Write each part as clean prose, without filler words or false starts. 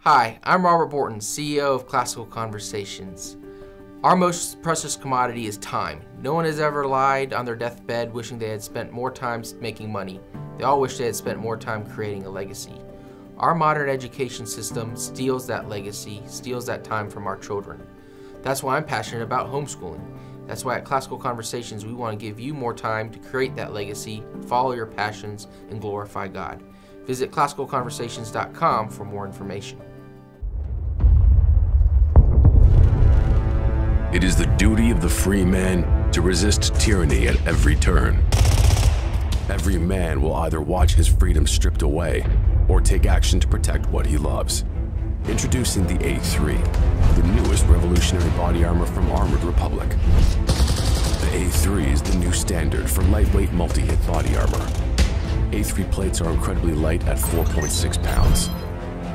Hi, I'm Robert Borton, CEO of Classical Conversations. Our most precious commodity is time. No one has ever lied on their deathbed wishing they had spent more time making money. They all wish they had spent more time creating a legacy. Our modern education system steals that legacy, steals that time from our children. That's why I'm passionate about homeschooling. That's why at Classical Conversations we want to give you more time to create that legacy, follow your passions, and glorify God. Visit classicalconversations.com for more information. It is the duty of the free man to resist tyranny at every turn. Every man will either watch his freedom stripped away or take action to protect what he loves. Introducing the A3, the newest revolutionary body armor from Armored Republic. The A3 is the new standard for lightweight multi-hit body armor. A3 plates are incredibly light at 4.6 pounds.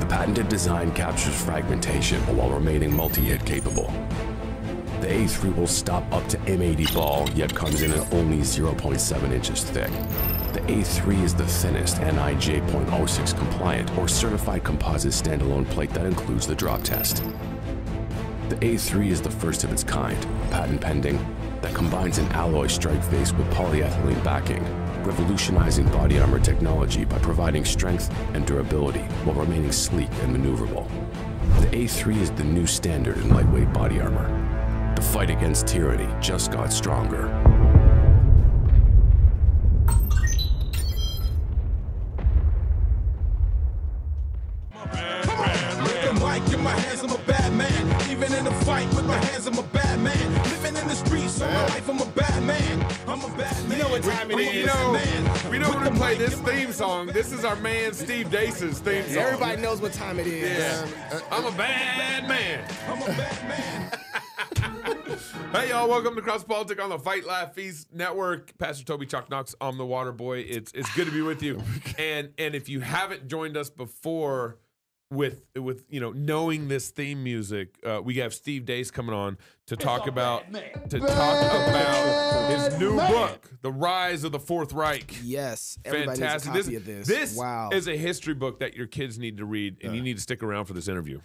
The patented design captures fragmentation while remaining multi-hit capable. The A3 will stop up to M80 ball, yet comes in at only 0.7 inches thick. The A3 is the thinnest NIJ.06 compliant or certified composite standalone plate that includes the drop test. The A3 is the first of its kind, patent pending, that combines an alloy strike face with polyethylene backing, revolutionizing body armor technology by providing strength and durability while remaining sleek and maneuverable. The A3 is the new standard in lightweight body armor. The fight against tyranny just got stronger. In my hands, I'm a bad man. Even in the fight with my hands, I'm a bad man. Living in the streets, all my life, I'm a bad man. I'm a bad man. You know what time it is. We know we're going to play this theme song. This is our man Steve Deace's theme song. Everybody knows what time it is. Yeah. I'm a bad man. I'm a bad man. Hey, y'all. Welcome to CrossPolitic on the Fight Laugh Feast Network. Pastor Toby Chuck Knox, I'm the water boy. It's good to be with you. And if you haven't joined us before, with knowing this theme music, we have Steve Deace coming on to talk about his new book, The Rise of the Fourth Reich. Yes, everybody needs a copy of this. This is a history book that your kids need to read, and you need to stick around for this interview.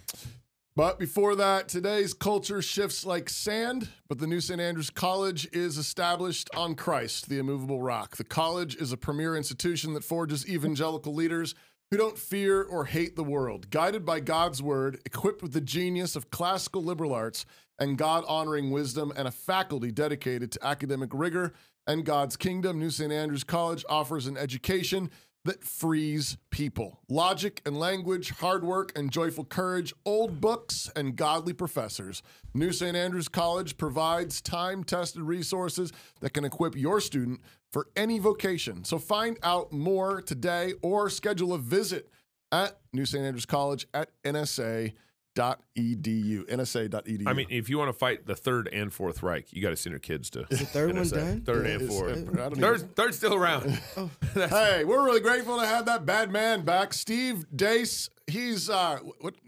But before that, today's culture shifts like sand, but the new St. Andrews College is established on Christ, the immovable rock. The college is a premier institution that forges evangelical leaders who don't fear or hate the world. Guided by God's word, equipped with the genius of classical liberal arts and God-honoring wisdom, and a faculty dedicated to academic rigor and God's kingdom, New St. Andrews College offers an education that frees people. Logic and language, hard work and joyful courage, old books and godly professors. New St. Andrews College provides time-tested resources that can equip your student for any vocation. So find out more today or schedule a visit at New St. Andrews College at NSA.edu. NSA.edu. I mean, if you want to fight the Third and Fourth Reich, you got to send your kids to Is the third NSA. one done? Third and fourth. Third's still around. Oh. Hey, we're really grateful to have that bad man back, Steve Deace. He's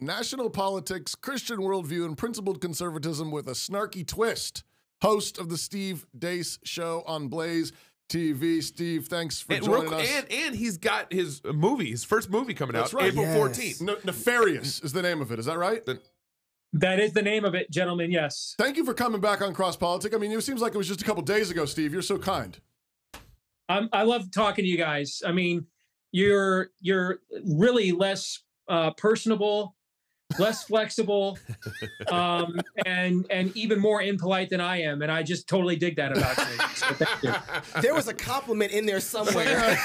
national politics, Christian worldview, and principled conservatism with a snarky twist. Host of the Steve Deace Show on Blaze TV. Steve, thanks for joining us. And he's got his first movie coming out right. April 14th. Nefarious is the name of it. Is that right? That is the name of it, gentlemen, yes. Thank you for coming back on CrossPolitic. I mean, it seems like it was just a couple days ago, Steve. You're so kind. I love talking to you guys. I mean, you're really less personable, less flexible, and even more impolite than I am, and I just totally dig that about you. So thank you. There was a compliment in there somewhere.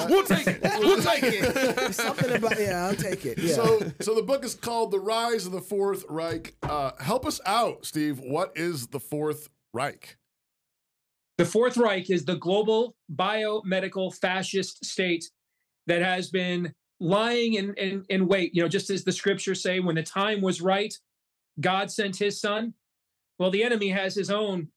We'll take it. We'll take it. Something about I'll take it. Yeah. So the book is called The Rise of the Fourth Reich. Help us out, Steve. What is the Fourth Reich? The Fourth Reich is the global biomedical fascist state that has been lying in wait, just as the scriptures say, when the time was right, God sent his son. Well, the enemy has his own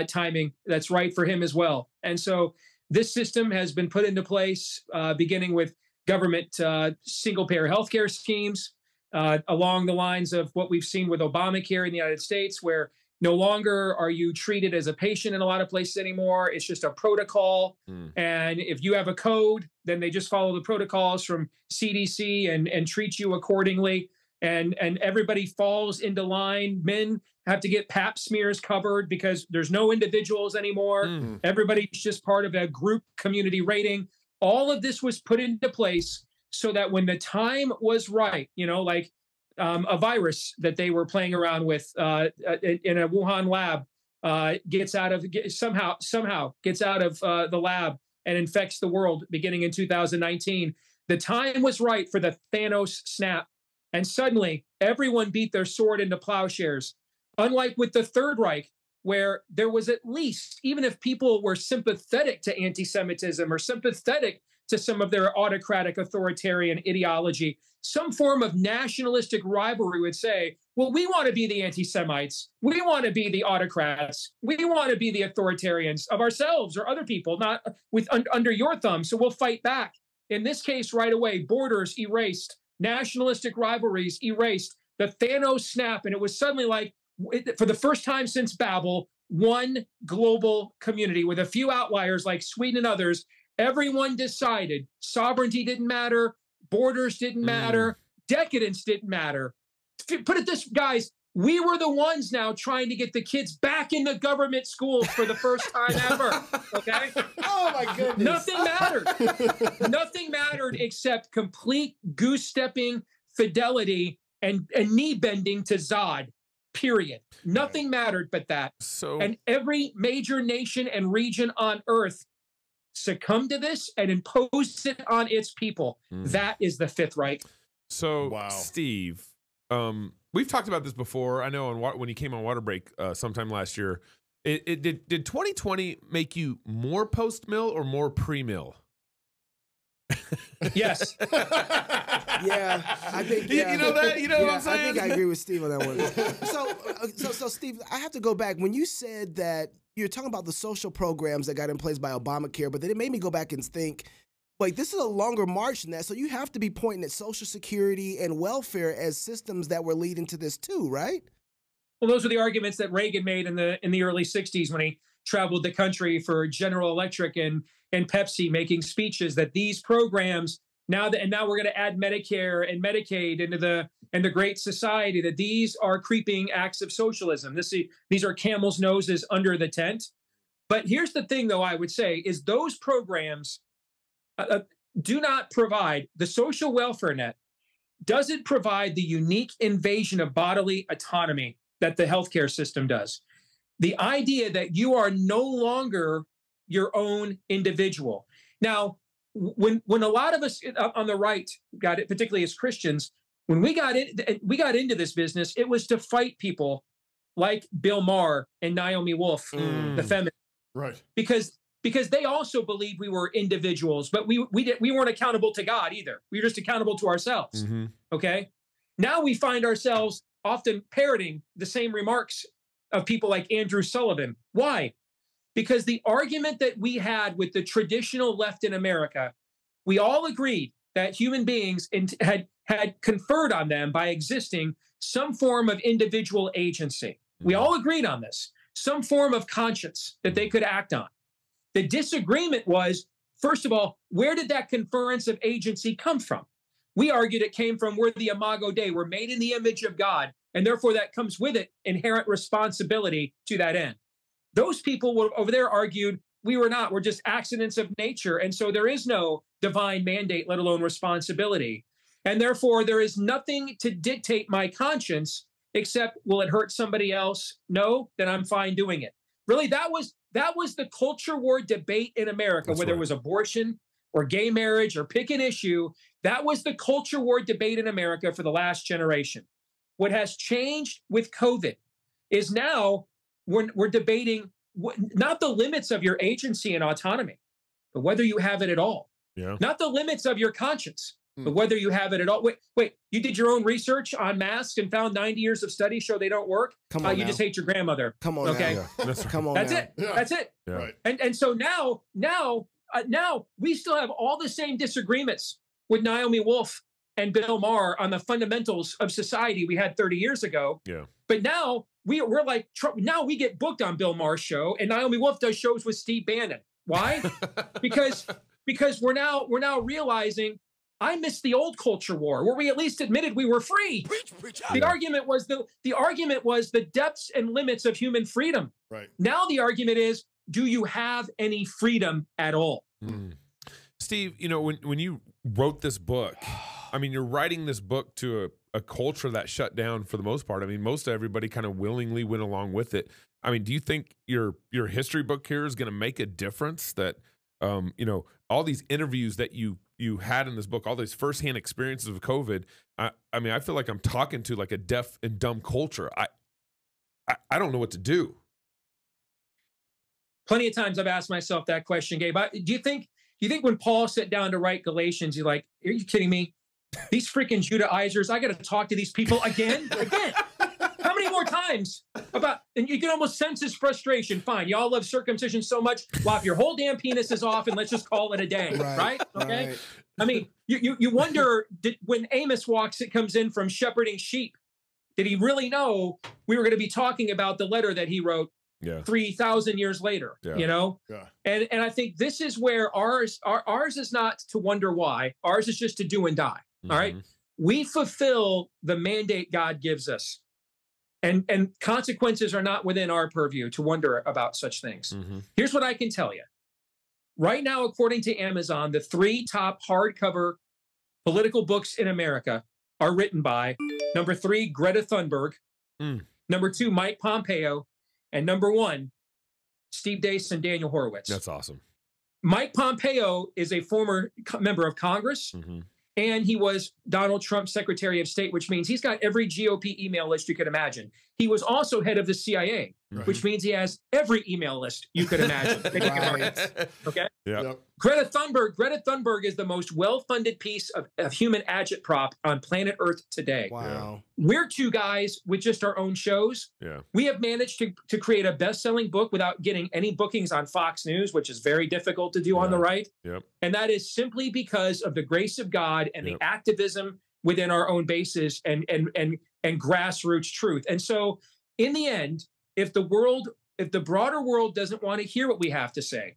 timing that's right for him as well. And so this system has been put into place, beginning with government single-payer healthcare schemes, along the lines of what we've seen with Obamacare in the United States, where No longer are you treated as a patient in a lot of places anymore. It's just a protocol. And if you have a code, then they just follow the protocols from CDC and treat you accordingly. And everybody falls into line. Men have to get pap smears covered because there's no individuals anymore. Everybody's just part of a group community rating. All of this was put into place so that when the time was right, you know, like a virus that they were playing around with in a Wuhan lab somehow gets out of the lab and infects the world beginning in 2019. The time was right for the Thanos snap. And suddenly everyone beat their sword into plowshares. Unlike with the Third Reich, where there was at least, even if people were sympathetic to anti-Semitism or sympathetic to some of their autocratic authoritarian ideology, some form of nationalistic rivalry would say, well, we want to be the anti-Semites. We want to be the autocrats. We want to be the authoritarians of ourselves or other people, not under your thumb. So we'll fight back. In this case, right away, borders erased, nationalistic rivalries erased, the Thanos snap, and it was suddenly like, for the first time since Babel, one global community with a few outliers like Sweden and others. Everyone decided sovereignty didn't matter, borders didn't matter, decadence didn't matter. Put it this, guys, we were the ones now trying to get the kids back into government schools for the first time ever, okay? Oh, my goodness. Nothing mattered. Nothing mattered except complete goose-stepping fidelity and knee-bending to Zod, period. Nothing mattered but that. And every major nation and region on Earth succumbed to this and imposed it on its people. That is the Fifth Reich. So, Steve, we've talked about this before. I know when you came on Water Break sometime last year. Did 2020 make you more post-mill or more pre-mill? Yes. Yeah, I think. Yeah. You know that? You know what I'm saying? I think I agree with Steve on that one. So Steve, I have to go back. When you said that you're talking about the social programs that got in place by Obamacare, but then it made me go back and think, like, this is a longer march than that. So you have to be pointing at Social Security and welfare as systems that were leading to this too, right? Well, those are the arguments that Reagan made in the early 60s when he traveled the country for General Electric and Pepsi, making speeches that these programs now we're going to add Medicare and Medicaid into the Great Society, that these are creeping acts of socialism. These are camel's noses under the tent. But here's the thing, though, I would say, is those programs do not provide, the social welfare net doesn't provide the unique invasion of bodily autonomy that the healthcare system does. The idea that you are no longer your own individual. Now, when a lot of us on the right got it, particularly as Christians, when we got into this business, it was to fight people like Bill Maher and Naomi Wolf, the feminists, right? Because they also believed we were individuals, but we weren't accountable to God either. We were just accountable to ourselves. Okay. Now we find ourselves often parroting the same remarks of people like Andrew Sullivan. Why? Because the argument that we had with the traditional left in America, we all agreed that human beings had conferred on them by existing some form of individual agency. We all agreed on this, some form of conscience that they could act on. The disagreement was, first of all, where did that conference of agency come from? We argued it came from we're the Imago Dei, we're made in the image of God, and therefore that comes with it inherent responsibility to that end. Those people over there argued we were not, we're just accidents of nature, and so there is no divine mandate, let alone responsibility. And therefore there is nothing to dictate my conscience except, will it hurt somebody else? No, then I'm fine doing it. Really, that was the culture war debate in America, whether it was abortion or gay marriage or pick an issue. That was the culture war debate in America for the last generation. What has changed with COVID is now we're debating not the limits of your agency and autonomy, but whether you have it at all. Yeah. Not the limits of your conscience, but whether you have it at all. Wait, you did your own research on masks and found 90 years of studies show they don't work? Come on, you just hate your grandmother. Come on, okay? Now. Come on, That's now. it. Yeah. That's it. Yeah. Right. And so now we still have all the same disagreements with Naomi Wolf and Bill Maher on the fundamentals of society we had 30 years ago. Yeah. But now we're like Trump. Now we get booked on Bill Maher's show, and Naomi Wolf does shows with Steve Bannon. Why? because we're now realizing I miss the old culture war where we at least admitted we were free. The argument was the depths and limits of human freedom. Right. Now the argument is, do you have any freedom at all? Mm. Steve, you know, when you wrote this book, I mean, you're writing this book to a culture that shut down for the most part. I mean, most everybody kind of willingly went along with it. I mean, do you think your history book here is going to make a difference? That you know, all these interviews that you had in this book, all these firsthand experiences of COVID. I mean, I feel like I'm talking to like a deaf and dumb culture. I don't know what to do. Plenty of times I've asked myself that question, Gabe. Do you think when Paul sat down to write Galatians, you're like, are you kidding me? These freaking Judaizers, I got to talk to these people again. How many more times? And you can almost sense his frustration. Fine, y'all love circumcision so much. Lop your whole damn penis is off and let's just call it a day, right? Okay. Right. I mean, you wonder, when Amos comes in from shepherding sheep, did he really know we were going to be talking about the letter that he wrote 3,000 years later? You know, and I think this is where ours is not to wonder why. Ours is just to do and die. All right, we fulfill the mandate God gives us, and consequences are not within our purview to wonder about such things. Here's what I can tell you right now, according to Amazon, the 3 top hardcover political books in America are written by number 3, Greta Thunberg, number 2, Mike Pompeo, and number 1, Steve Deace and Daniel Horowitz. That's awesome. Mike Pompeo is a former member of Congress, and he was Donald Trump's Secretary of State, which means he's got every GOP email list you could imagine. He was also head of the CIA, which means he has every email list you could imagine. Okay? Yeah. Greta Thunberg is the most well-funded piece of human agitprop on planet Earth today. Wow. We're 2 guys with just our own shows. We have managed to create a best-selling book without getting any bookings on Fox News, which is very difficult to do on the right. And that is simply because of the grace of God and the activism within our own bases and grassroots truth. And so in the end, if the broader world doesn't want to hear what we have to say,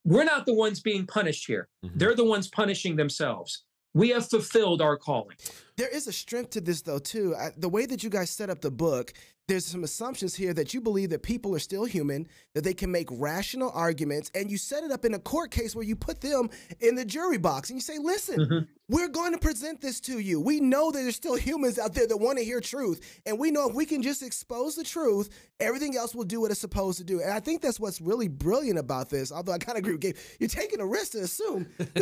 we're not the ones being punished here. They're the ones punishing themselves. We have fulfilled our calling. There is a strength to this, though, too. The way that you guys set up the book, there's some assumptions here that you believe that people are still human, that they can make rational arguments, and you set it up in a court case where you put them in the jury box and you say, listen, we're going to present this to you. We know that there's still humans out there that want to hear truth, and we know if we can just expose the truth, everything else will do what it's supposed to do. And I think that's what's really brilliant about this, although I kind of agree with Gabe. You're taking a risk to assume that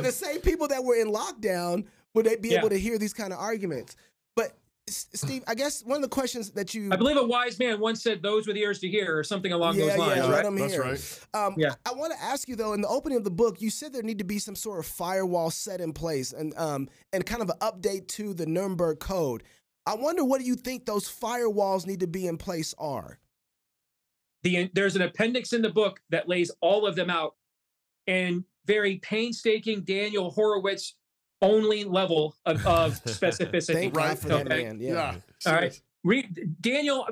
the same people that were in lockdown would they be able to hear these kind of arguments. But Steve, I guess one of the questions that I believe a wise man once said, those with ears to hear, or something along those lines. Right? That's right. I want to ask you, though, in the opening of the book, you said there need to be some sort of firewall set in place and kind of an update to the Nuremberg Code. I wonder, what do you think those firewalls need to be in place are? There's an appendix in the book that lays all of them out, and very painstaking Daniel Horowitz only level of specificity. Thank God for that man. Yeah. All right. Reading Daniel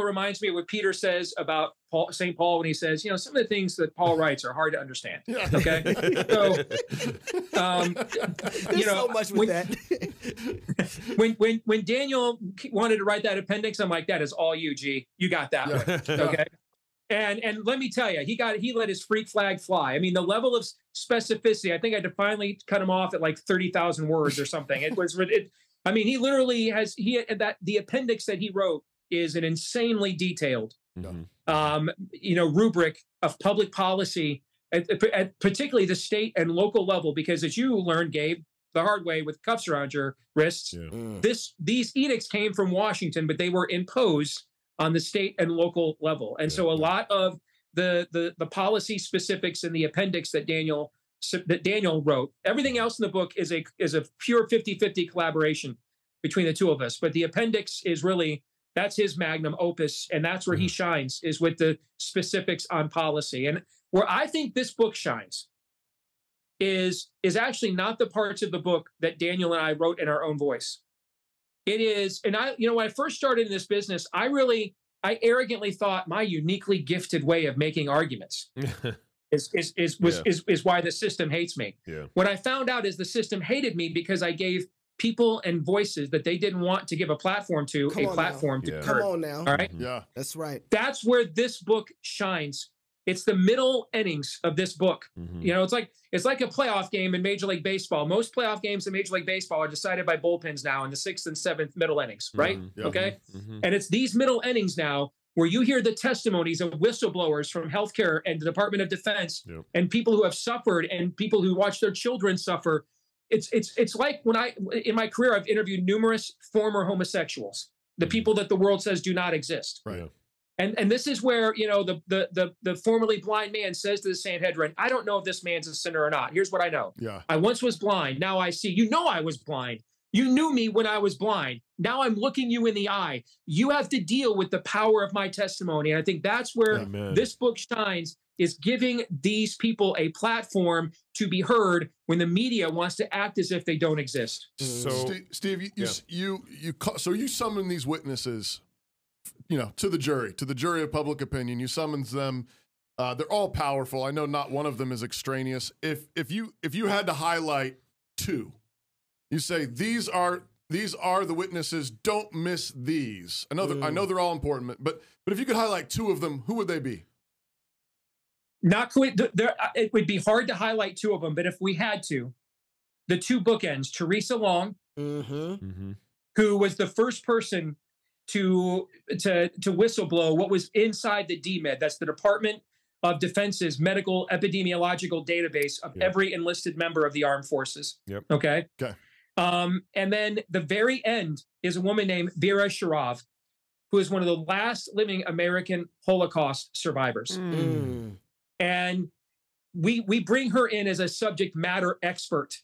reminds me of what Peter says about St. Paul when he says, you know, some of the things that Paul writes are hard to understand. Okay. So, there's so much with that. when Daniel wanted to write that appendix, I'm like, that is all you, G. You got that one. Okay. And let me tell you, he let his freak flag fly. I mean, the level of specificity, I think I had to finally cut him off at like 30,000 words or something. I mean, he literally has, the appendix that he wrote is an insanely detailed, rubric of public policy, at particularly the state and local level, because as you learned, Gabe, the hard way with cuffs around your wrists, these edicts came from Washington, but they were imposed on the state and local level. And so a lot of the policy specifics in the appendix that Daniel wrote, everything else in the book is a pure 50-50 collaboration between the two of us. But the appendix is really, that's his magnum opus, and that's where he shines, is with the specifics on policy. And where I think this book shines is actually not the parts of the book that Daniel and I wrote in our own voice. It is, and when I first started in this business, I arrogantly thought my uniquely gifted way of making arguments is why the system hates me. Yeah. What I found out is the system hated me because I gave people and voices that they didn't want to give a platform to Come on now. All right. Yeah. That's right. That's where this book shines. It's the middle innings of this book. You know, it's like a playoff game in Major League Baseball. Most playoff games in Major League Baseball are decided by bullpens now in the 6th and 7th middle innings, right? Okay. And it's these middle innings now where you hear the testimonies of whistleblowers from healthcare and the Department of Defense and people who have suffered and people who watch their children suffer. It's like when in my career, I've interviewed numerous former homosexuals, the people that the world says do not exist. Right. And this is where, you know, the formerly blind man says to the Sanhedrin, I don't know if this man's a sinner or not. Here's what I know. Yeah. I once was blind. Now I see. You know I was blind. You knew me when I was blind. Now I'm looking you in the eye. You have to deal with the power of my testimony. And I think that's where this book shines, is giving these people a platform to be heard when the media wants to act as if they don't exist. So, Steve, you summon these witnesses, you know, to the jury of public opinion. You summons them. They're all powerful. I know not one of them is extraneous. If you had to highlight two, you say these are the witnesses. Don't miss these. I know they're all important, but if you could highlight two of them, who would they be? It would be hard to highlight two of them, but if we had to, the two bookends: Teresa Long, who was the first person to whistleblow what was inside the DMED. That's the Department of Defense's medical epidemiological database of every enlisted member of the armed forces. Okay. And then the very end is a woman named Vera Sharav, who is one of the last living American Holocaust survivors. And we bring her in as a subject matter expert.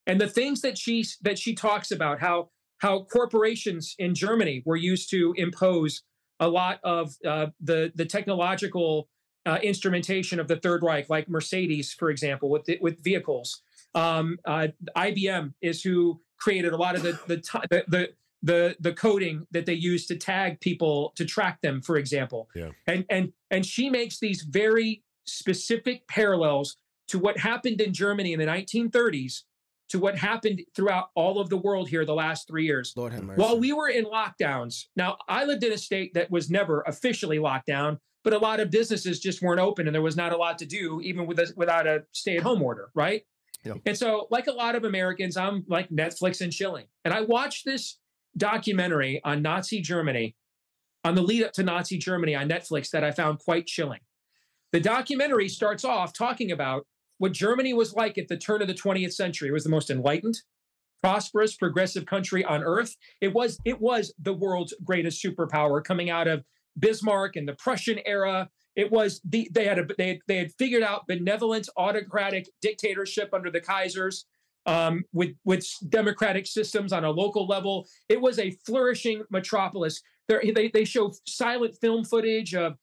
And the things that she talks about, how corporations in Germany were used to impose a lot of the technological instrumentation of the Third Reich, like Mercedes, for example, with vehicles. IBM is who created a lot of the coding that they use to tag people, to track them, for example. And she makes these very specific parallels to what happened in Germany in the 1930s to what happened throughout all of the world here the last 3 years. Lord have mercy. While we were in lockdowns, now I lived in a state that was never officially locked down, but a lot of businesses just weren't open and there was not a lot to do, even without a stay-at-home order, right? And so, like a lot of Americans, I'm like Netflix and chilling. And I watched this documentary on Nazi Germany, on the lead up to Nazi Germany on Netflix, that I found quite chilling. The documentary starts off talking about what Germany was like at the turn of the 20th century. It was the most enlightened, prosperous, progressive country on earth. It was the world's greatest superpower, coming out of Bismarck and the Prussian era. It was they had figured out benevolent autocratic dictatorship under the Kaisers, with democratic systems on a local level. It was a flourishing metropolis. They show silent film footage of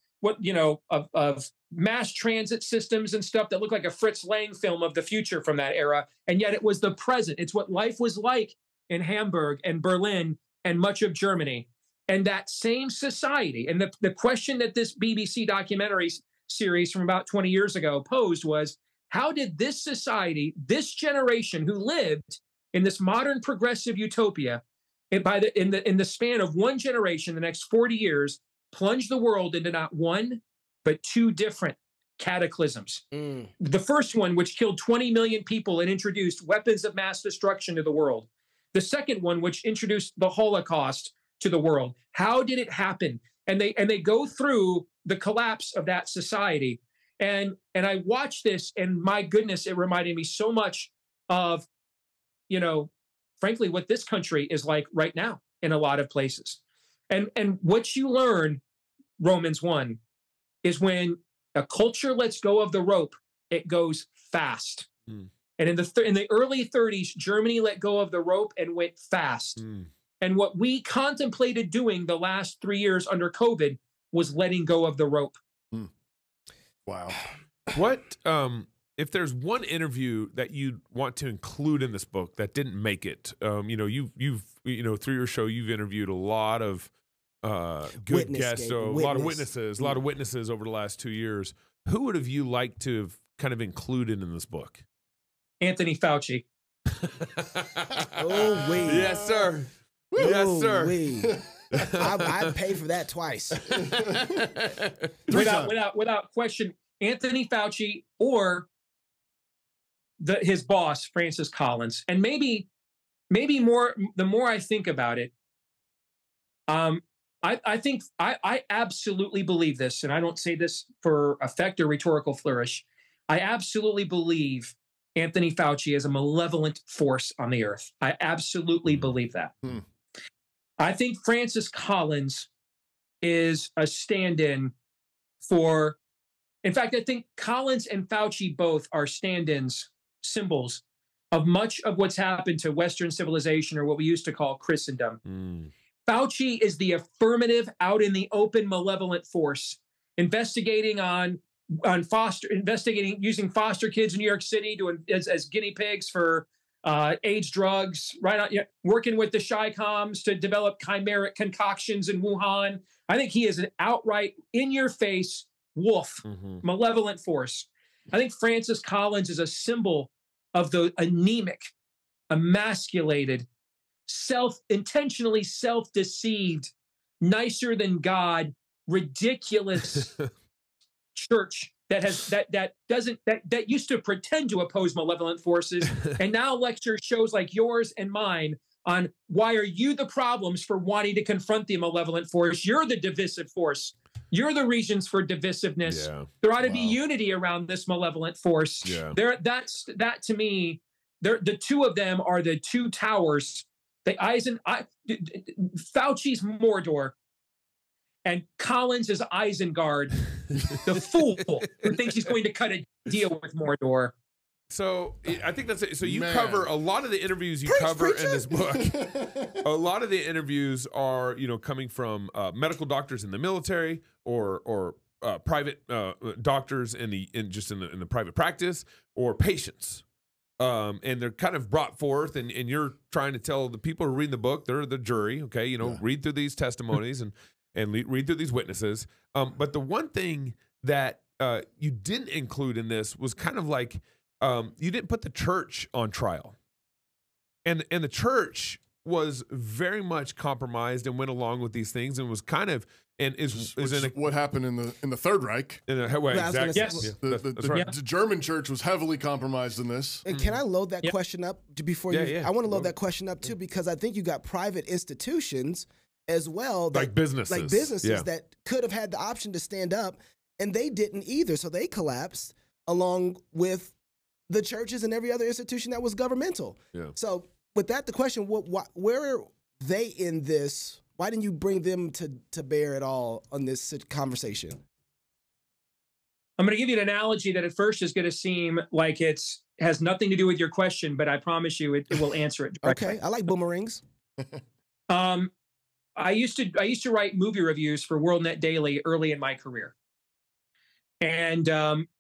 of mass transit systems and stuff that look like a Fritz Lang film of the future from that era. And yet it was the present. It's what life was like in Hamburg and Berlin and much of Germany. And that same society, and the question that this BBC documentary series from about 20 years ago posed was, how did this society, this generation who lived in this modern progressive utopia, in the span of one generation, the next 40 years, plunge the world into not one, but two different cataclysms. The first one, which killed 20 million people and introduced weapons of mass destruction to the world. The second one, which introduced the Holocaust to the world. How did it happen? And they go through the collapse of that society. And I watched this, and my goodness, it reminded me so much of, frankly, what this country is like right now in a lot of places. And what you learn, Romans 1, is when a culture lets go of the rope, it goes fast. And in the early 30s, Germany let go of the rope and went fast. And what we contemplated doing the last 3 years under COVID was letting go of the rope. Wow. What if there's one interview that you want to include in this book that didn't make it, you've through your show you've interviewed a lot of good guests, a lot of witnesses over the last 2 years. Who would have you liked to have kind of included in this book? Anthony Fauci. Oh wait, yes sir, yes sir. I'd pay for that twice. without question, Anthony Fauci or his boss, Francis Collins. And maybe more, the more I think about it, I think I absolutely believe this, and I don't say this for effect or rhetorical flourish. I absolutely believe Anthony Fauci is a malevolent force on the earth. I absolutely believe that. I think Francis Collins is a stand-in for, in fact, I think Collins and Fauci both are stand-ins, symbols of much of what's happened to Western civilization, or what we used to call Christendom. Fauci is the affirmative, out in the open, malevolent force, investigating using foster kids in New York City as guinea pigs for AIDS drugs, working with the Chi-Coms to develop chimeric concoctions in Wuhan. I think he is an outright, in-your-face wolf, malevolent force. I think Francis Collins is a symbol of the anemic, emasculated, intentionally self-deceived, nicer than God, ridiculous church that used to pretend to oppose malevolent forces and now lecture shows like yours and mine on why are you the problems for wanting to confront the malevolent force. You're the divisive force. You're the reasons for divisiveness. Yeah. There ought to be unity around this malevolent force. Yeah. That to me, the two of them are the two towers. Fauci's Mordor and Collins is Isengard, the fool who thinks he's going to cut a deal with Mordor. So I think that's it. So you cover a lot of the interviews you cover in this book. A lot of the interviews are, coming from medical doctors in the military or private doctors in the private practice, or patients. And they're kind of brought forth, and you're trying to tell the people who are reading the book, they're the jury, okay? Read through these testimonies and read through these witnesses. But the one thing that you didn't include in this was kind of like, you didn't put the church on trial. And the church was very much compromised and went along with these things, and was kind of, and is what happened in the Third Reich. Exactly. Yes. The German church was heavily compromised in this. And can I load that question up before you? I want to load that question up too, because I think you got private institutions as well, like businesses that could have had the option to stand up, and they didn't either, so they collapsed along with the churches and every other institution that was governmental. Yeah. So with that, the question: where are they in this? Why didn't you bring them to bear at all on this conversation? I'm going to give you an analogy that at first is going to seem like has nothing to do with your question, but I promise you it will answer it directly. Okay, I like boomerangs. I used to write movie reviews for WorldNet Daily early in my career, and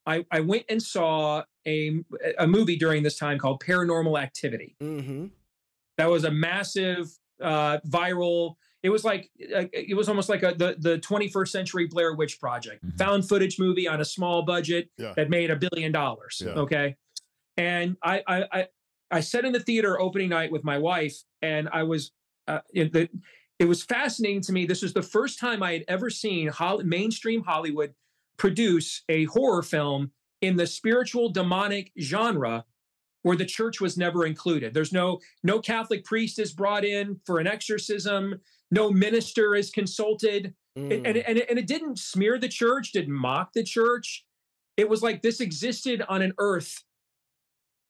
I went and saw a movie during this time called Paranormal Activity. That was a massive viral. It was almost like the 21st century Blair Witch Project, found footage movie on a small budget that made $1 billion. Okay, and I sat in the theater opening night with my wife, and I was it was fascinating to me. This was the first time I had ever seen mainstream Hollywood produce a horror film in the spiritual demonic genre where the church was never included. There's no Catholic priest is brought in for an exorcism. No minister is consulted. And it didn't smear the church, didn't mock the church. It was like this existed on an earth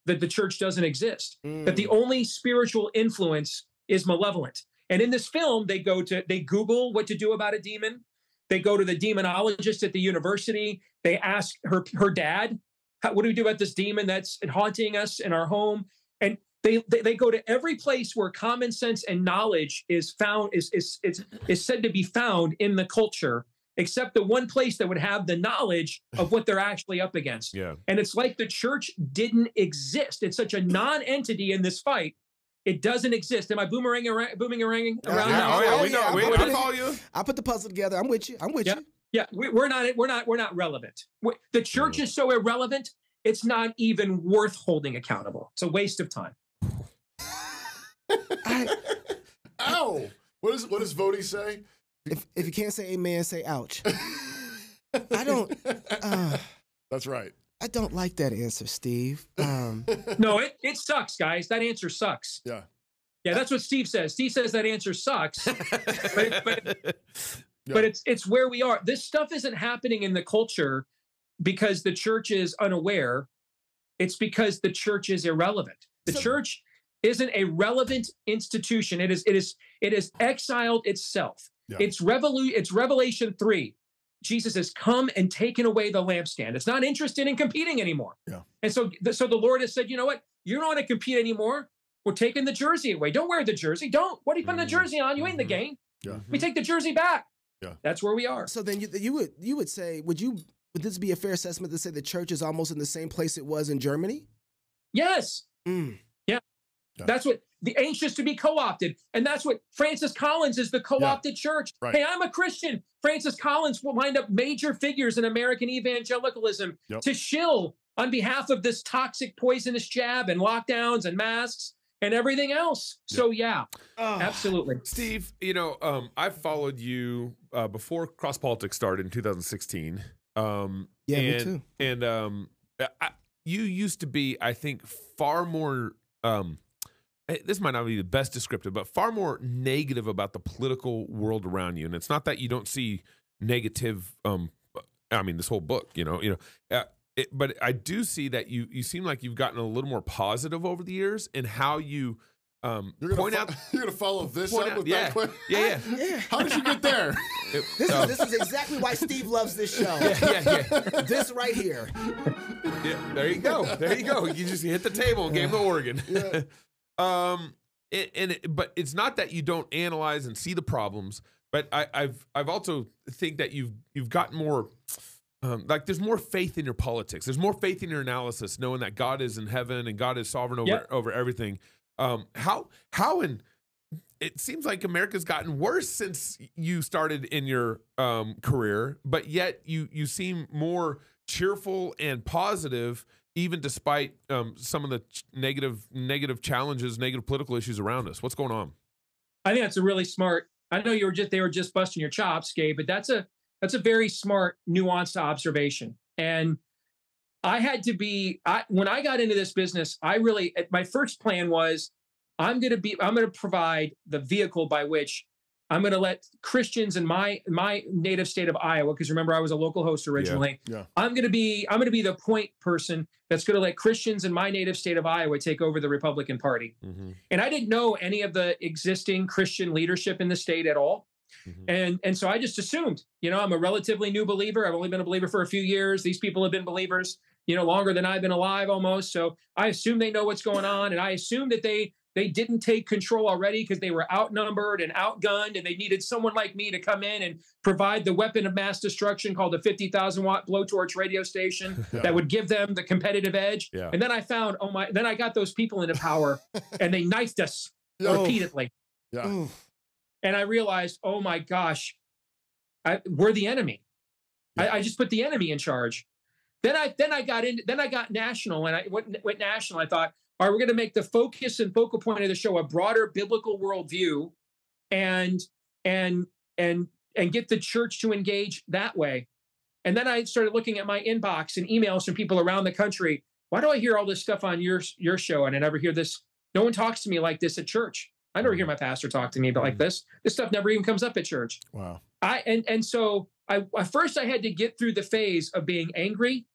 that the church doesn't exist, that the only spiritual influence is malevolent. And in this film, they Google what to do about a demon. They go to the demonologist at the university. They ask her dad, what do we do about this demon that's haunting us in our home? And they go to every place where common sense and knowledge is found, is said to be found in the culture. except the one place that would have the knowledge of what they're actually up against. Yeah. And it's like the church didn't exist. It's such a non-entity in this fight. It doesn't exist. Am I booming around? I follow you. I put the puzzle together. I'm with you. Yeah, we're not relevant. The church is so irrelevant, it's not even worth holding accountable. It's a waste of time. Ow! What does Vody say? If you can't say amen, say ouch. I don't. That's right. I don't like that answer, Steve. No, it sucks, guys. That answer sucks. Yeah. Yeah, that's what Steve says. Steve says that answer sucks. But it's where we are. This stuff isn't happening in the culture because the church is unaware. It's because the church is irrelevant. The church isn't a relevant institution. It is exiled itself. Yeah. It's Revelation 3. Jesus has come and taken away the lampstand. It's not interested in competing anymore. Yeah. And so the Lord has said, you know what? You don't want to compete anymore. We're taking the jersey away. Don't wear the jersey. Don't. What are you putting the jersey on? You ain't in the game. Yeah. We take the jersey back. Yeah. That's where we are. So then you would say, would this be a fair assessment to say the church is almost in the same place it was in Germany? Yes. Yeah. That's what the anxious to be co-opted. And that's what Francis Collins is, the co-opted church. Right. Hey, I'm a Christian. Francis Collins will wind up major figures in American evangelicalism to shill on behalf of this toxic, poisonous jab and lockdowns and masks and everything else. So absolutely. Steve, I've followed you before CrossPolitic started in 2016. Me too. And you used to be, I think, far more, this might not be the best descriptive, but far more negative about the political world around you. And it's not that you don't see negative, this whole book, but I do see that you seem like you've gotten a little more positive over the years in how you point out. You're gonna follow this up with that question? Yeah. How did you get there? This is exactly why Steve loves this show. Yeah. This right here. Yeah, there you go. You just hit the table and gave the organ. Yeah. But it's not that you don't analyze and see the problems, but I've also think that you've gotten more. There's more faith in your politics. There's more faith in your analysis, knowing that God is in heaven and God is sovereign over everything. And it seems like America's gotten worse since you started in your career, but yet you seem more cheerful and positive, even despite some of the negative challenges, negative political issues around us. What's going on? I think that's a really smart. I know they were just busting your chops, Gabe, but that's a very smart, nuanced observation. And I had to when I got into this business, my first plan was I'm going to provide the vehicle by which I'm going to let Christians in my native state of Iowa, because remember I was a local host originally. Yeah. I'm going to be the point person that's going to let Christians in my native state of Iowa take over the Republican Party. Mm-hmm. And I didn't know any of the existing Christian leadership in the state at all. Mm-hmm. And so I just assumed, I'm a relatively new believer. I've only been a believer for a few years. These people have been believers, longer than I've been alive almost. So I assume they know what's going on. And I assume that they didn't take control already because they were outnumbered and outgunned, and they needed someone like me to come in and provide the weapon of mass destruction called the 50,000 watt blowtorch radio station that would give them the competitive edge. Yeah. And then I found, then I got those people into power and they knifed us repeatedly. Yeah. And I realized, oh my gosh, we're the enemy. Yeah. I just put the enemy in charge. Then I got national, and I went national. I thought, all right, we're going to make the focus and focal point of the show a broader biblical worldview, and get the church to engage that way. And then I started looking at my inbox and emails from people around the country. Why do I hear all this stuff on your show, and I never hear this? No one talks to me like this at church. I never hear my pastor talk to me about like this. This stuff never even comes up at church. Wow. So first I had to get through the phase of being angry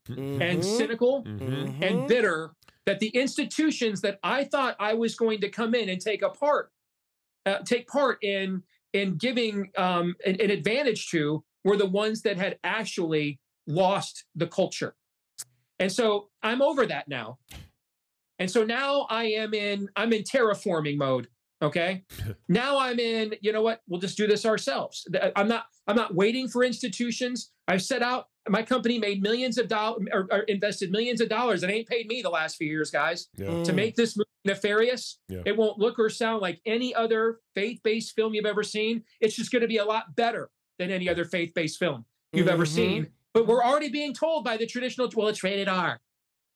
and cynical and bitter that the institutions that I thought I was going to come in and take part in giving an advantage to were the ones that had actually lost the culture. And so I'm over that now. And so now I'm in terraforming mode. Okay. Now I'm in, you know what? We'll just do this ourselves. I'm not waiting for institutions. I've set out, my company made millions of dollars or invested millions of dollars and ain't paid me the last few years, guys, to make this movie nefarious. It won't look or sound like any other faith-based film you've ever seen. It's just going to be a lot better than any other faith-based film you've ever seen. But we're already being told by the traditional, well, it's rated R.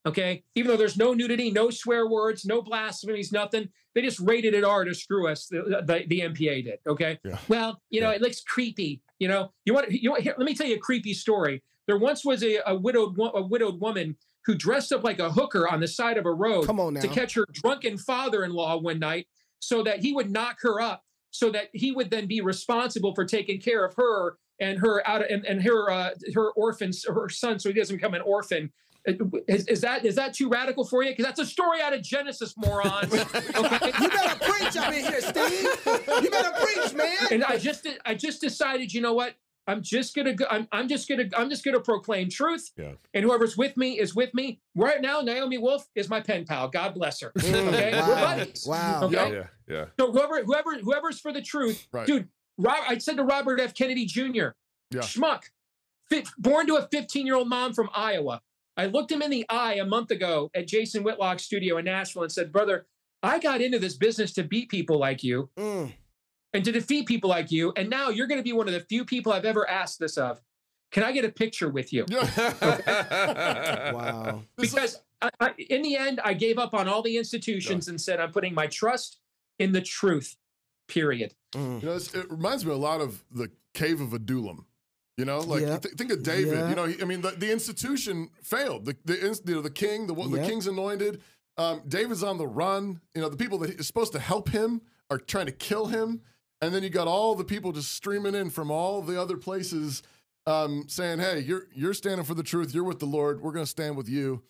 Okay. Even though there's no nudity, no swear words, no blasphemies, nothing. They just rated it R to screw us. The MPA did. Okay. Well, you know, it looks creepy. You know, here, let me tell you a creepy story. There once was a widowed woman who dressed up like a hooker on the side of a road to catch her drunken father-in-law one night so that he would knock her up so that he would then be responsible for taking care of her and her her orphans, her son, so he doesn't become an orphan. Is that too radical for you? Because that's a story out of Genesis, morons. Okay? You better preach up in here, Steve. You better preach, man. And I just decided, you know what? I'm just gonna proclaim truth. And whoever's with me is with me. Right now, Naomi Wolf is my pen pal. God bless her. Okay, we're buddies. Wow. Okay. So whoever's for the truth, dude. I said to Robert F. Kennedy Jr., schmuck, born to a 15-year-old mom from Iowa. I looked him in the eye a month ago at Jason Whitlock's studio in Nashville and said, brother, I got into this business to beat people like you and to defeat people like you. And now you're going to be one of the few people I've ever asked this of. Can I get a picture with you? Wow. Because in the end, I gave up on all the institutions and said, I'm putting my trust in the truth, period. You know, it reminds me a lot of the Cave of Adullam. You know, like think of David. You know, I mean, the institution failed. The king, the king's anointed. David's on the run. You know, the people that is supposed to help him are trying to kill him, and then you got all the people just streaming in from all the other places, saying, "Hey, you're standing for the truth. You're with the Lord. We're going to stand with you."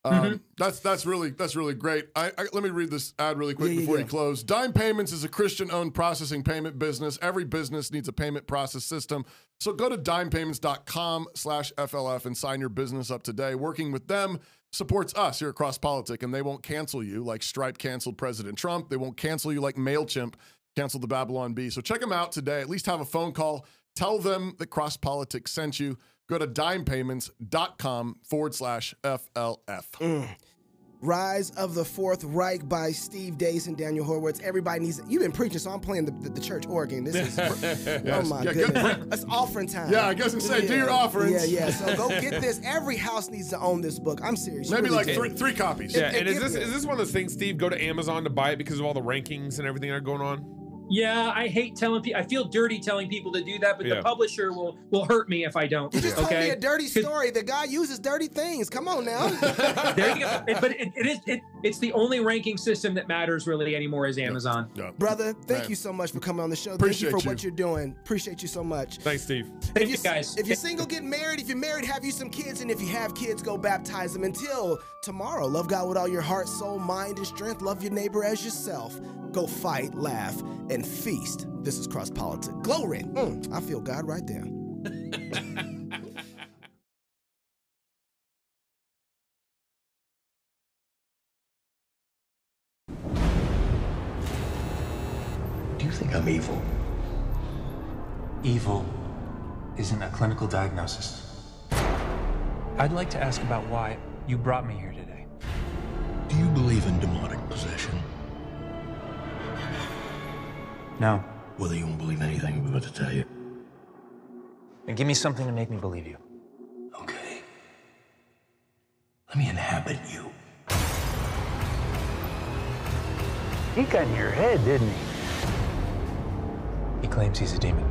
That's really great. Let me read this ad really quick before you close. Dime Payments is a Christian-owned processing payment business. Every business needs a payment process system. So go to dimepayments.com/FLF and sign your business up today. Working with them supports us here at CrossPolitic, and they won't cancel you like Stripe canceled President Trump. They won't cancel you like MailChimp canceled the Babylon Bee. So check them out today. At least have a phone call. Tell them that CrossPolitic sent you. Go to dimepayments.com/FLF. Rise of the Fourth Reich by Steve Deace and Daniel Horowitz. Everybody needs it. You've been preaching, so I'm playing the church organ. This is, oh my goodness. It's offering time. Yeah, I guess it's say do your offerings. Yeah. So go get this. Every house needs to own this book. I'm serious. Maybe really like three copies. Yeah, and is this one of those things, Steve, go to Amazon to buy it because of all the rankings and everything that are going on? Yeah, I hate telling people. I feel dirty telling people to do that, but the publisher will hurt me if I don't. You just told me a dirty story. The guy uses dirty things. Come on now. There you go. But it's the only ranking system that matters really anymore is Amazon. Brother, thank you so much for coming on the show. Appreciate thank you for what you're doing. Appreciate you so much. Thanks, Steve. Thank you, guys. If you're single, get married. If you're married, have you some kids. And if you have kids, go baptize them. Until tomorrow, love God with all your heart, soul, mind, and strength. Love your neighbor as yourself. Go fight, laugh, and feast. This is CrossPolitic. Glory. I feel God right there. Do you think I'm evil? Evil isn't a clinical diagnosis. I'd like to ask about why you brought me here today. Do you believe in demonic possession? No. Well, then you won't believe anything I'm about to tell you. Then give me something to make me believe you. Okay. Let me inhabit you. He got in your head, didn't he? He claims he's a demon.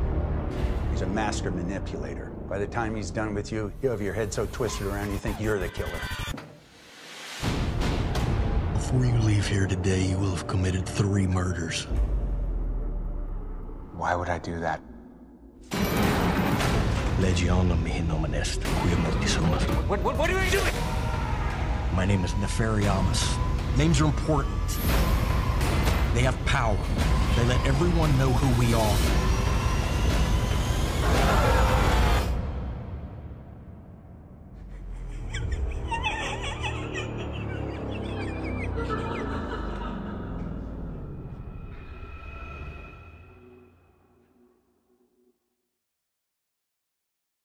He's a master manipulator. By the time he's done with you, you have your head so twisted around you think you're the killer. Before you leave here today, you will have committed 3 murders. Why would I do that? Legion mihi nominest, quia mortis honor. What are you doing? My name is Nefariamus. Names are important. They have power. They let everyone know who we are.